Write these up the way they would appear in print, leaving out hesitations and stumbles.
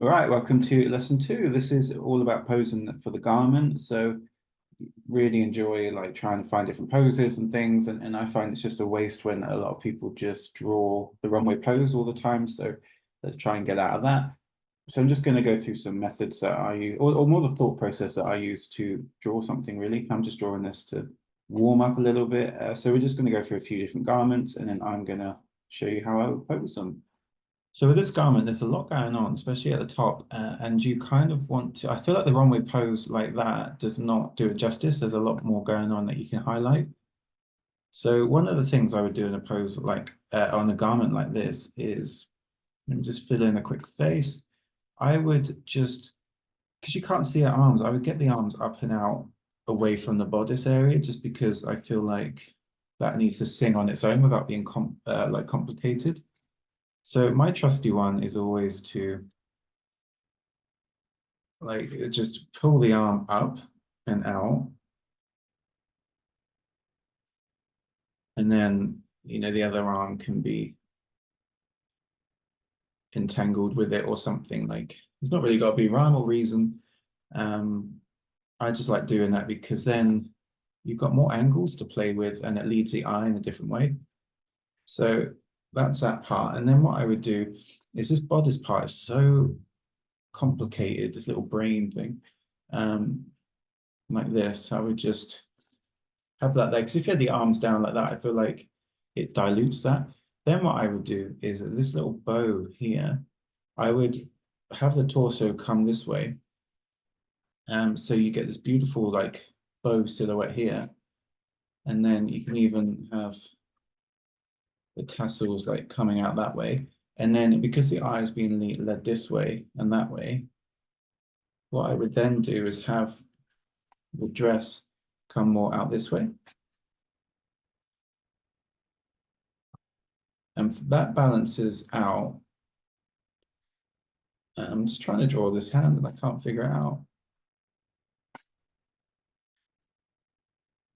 All right, welcome to lesson two. This is all about posing for the garment. So really enjoy like trying to find different poses and things. And I find it's just a waste when a lot of people just draw the runway pose all the time. So let's try and get out of that. So I'm just going to go through some methods that I use, or more the thought process that I use to draw something really. I'm just drawing this to warm up a little bit. So we're just going to go through a few different garments and then I'm going to show you how I would pose them. So with this garment, there's a lot going on, especially at the top, and you kind of want to, I feel like the runway pose like that does not do it justice. There's a lot more going on that you can highlight. So one of the things I would do in a pose like on a garment like this is, let me just fill in a quick face. I would just, because you can't see her arms, I would get the arms up and out away from the bodice area just because I feel like that needs to sing on its own without being like complicated. So my trusty one is always to like just pull the arm up and out. And then, the other arm can be entangled with it or something. Like it's not really got to be rhyme or reason. Um, I just like doing that because then you've got more angles to play with and it leads the eye in a different way. So that's that part. And then what I would do is this bodice part is so complicated, this little brain thing. Like this, I would just have that there. Because if you had the arms down like that, I feel like it dilutes that. Then what I would do is this little bow here, I would have the torso come this way. So you get this beautiful like bow silhouette here. And then you can even have the tassels like coming out that way. And then because the eye is being led this way and that way, what I would then do is have the dress come more out this way. And that balances out. I'm just trying to draw this hand and I can't figure it out.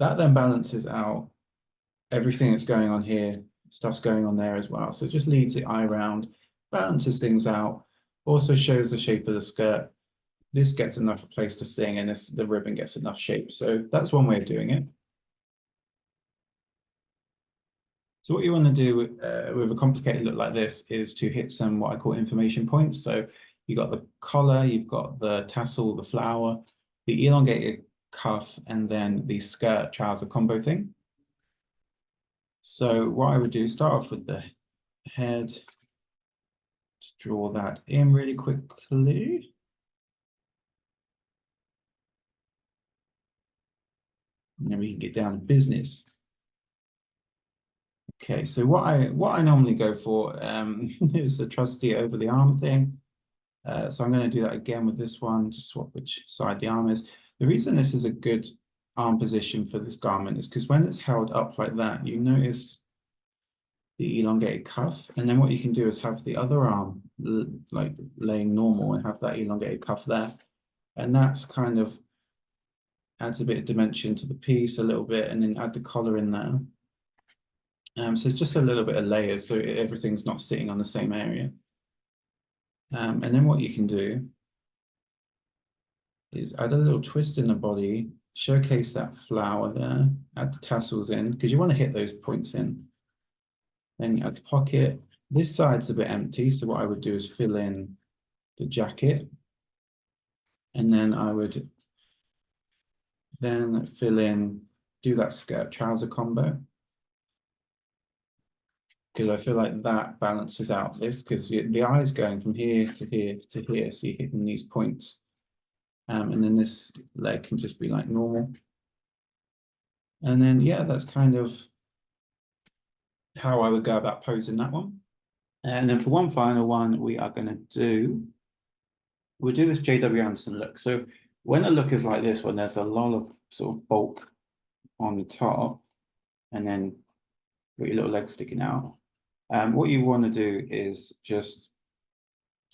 That then balances out everything that's going on here, stuff's going on there as well. So it just leads the eye round, balances things out, also shows the shape of the skirt. This gets enough place to sing and the ribbon gets enough shape. So that's one way of doing it. So what you want to do with a complicated look like this is to hit some what I call information points. So you've got the collar, you've got the tassel, the flower, the elongated cuff, and then the skirt trouser combo thing. So what I would do, start off with the head, just draw that in really quickly. And then we can get down to business. Okay, so what I normally go for is a trusty over the arm thing. So I'm going to do that again with this one, just swap which side the arm is. The reason this is a good arm position for this garment is because when it's held up like that, you notice the elongated cuff. And then what you can do is have the other arm like laying normal and have that elongated cuff there. And that's kind of adds a bit of dimension to the piece a little bit, and then add the collar in there. So it's just a little bit of layers so everything's not sitting on the same area. And then what you can do is add a little twist in the body, showcase that flower there, add the tassels in, because you want to hit those points in. Then you add the pocket. This side's a bit empty, so what I would do is fill in the jacket. And then I would then fill in, do that skirt trouser combo. Because I feel like that balances out this, because the eye is going from here to here to here, so you're hitting these points. And then this leg can just be like normal. And then, yeah, that's kind of how I would go about posing that one. And then for one final one, we are going to we'll do this J.W. Anderson look. So when a look is like this, when there's a lot of sort of bulk on the top, and then got your little legs sticking out, what you want to do is just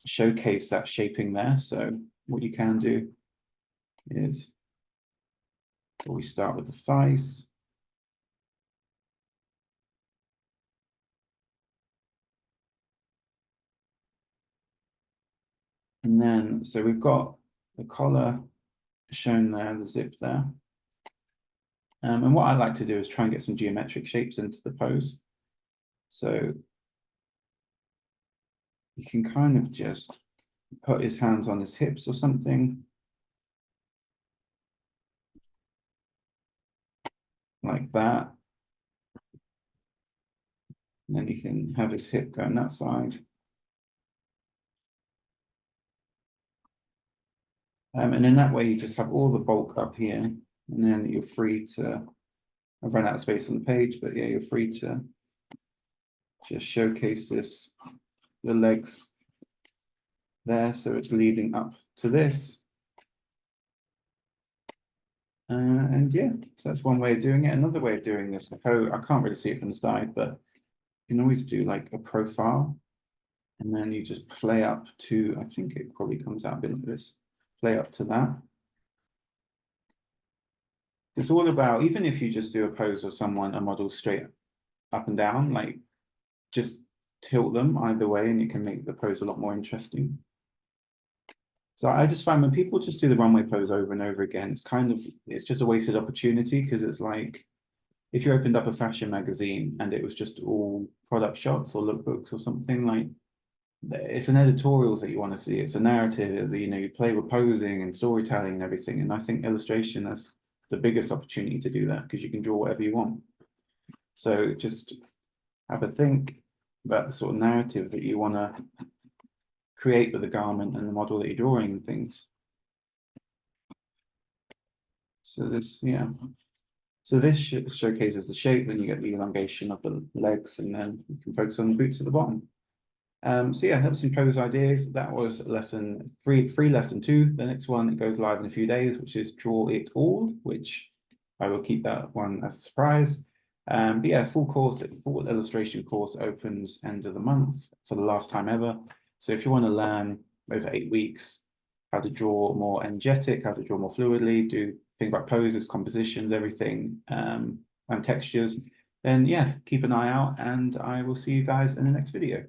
showcase that shaping there. So what you can do is we start with the thighs. And then, so we've got the collar shown there, the zip there. And what I like to do is try and get some geometric shapes into the pose. So you can kind of just put his hands on his hips or something like that. And then you can have his hip go on that side. And in that way, you just have all the bulk up here, and then you're free to, I've run out of space on the page, but yeah, you're free to just showcase this, the legs there, so it's leading up to this. And yeah, so that's one way of doing it. Another way of doing this, I can't really see it from the side, but you can always do like a profile, and then you just play up to, I think it probably comes out a bit like this, play up to that. It's all about, even if you just do a pose of someone, a model straight up and down, like just tilt them either way and you can make the pose a lot more interesting. So I just find when people just do the runway pose over and over again, it's just a wasted opportunity, because it's like, if you opened up a fashion magazine and it was just all product shots or lookbooks or something, like, it's an editorials that you want to see. It's a narrative, you know, you play with posing and storytelling and everything. And I think illustration is the biggest opportunity to do that, because you can draw whatever you want. So just have a think about the sort of narrative that you want to create with the garment and the model that you're drawing and things. So this, yeah. So this showcases the shape, then you get the elongation of the legs, and then you can focus on the boots at the bottom. So yeah, that's some pose ideas. That was lesson free lesson 2. The next one, it goes live in a few days, which is Draw It All, which I will keep that one as a surprise. But yeah, full illustration course opens end of the month for the last time ever. So if you want to learn over 8 weeks how to draw more energetic, how to draw more fluidly, think about poses, compositions, everything, and textures, then yeah, keep an eye out, and I will see you guys in the next video.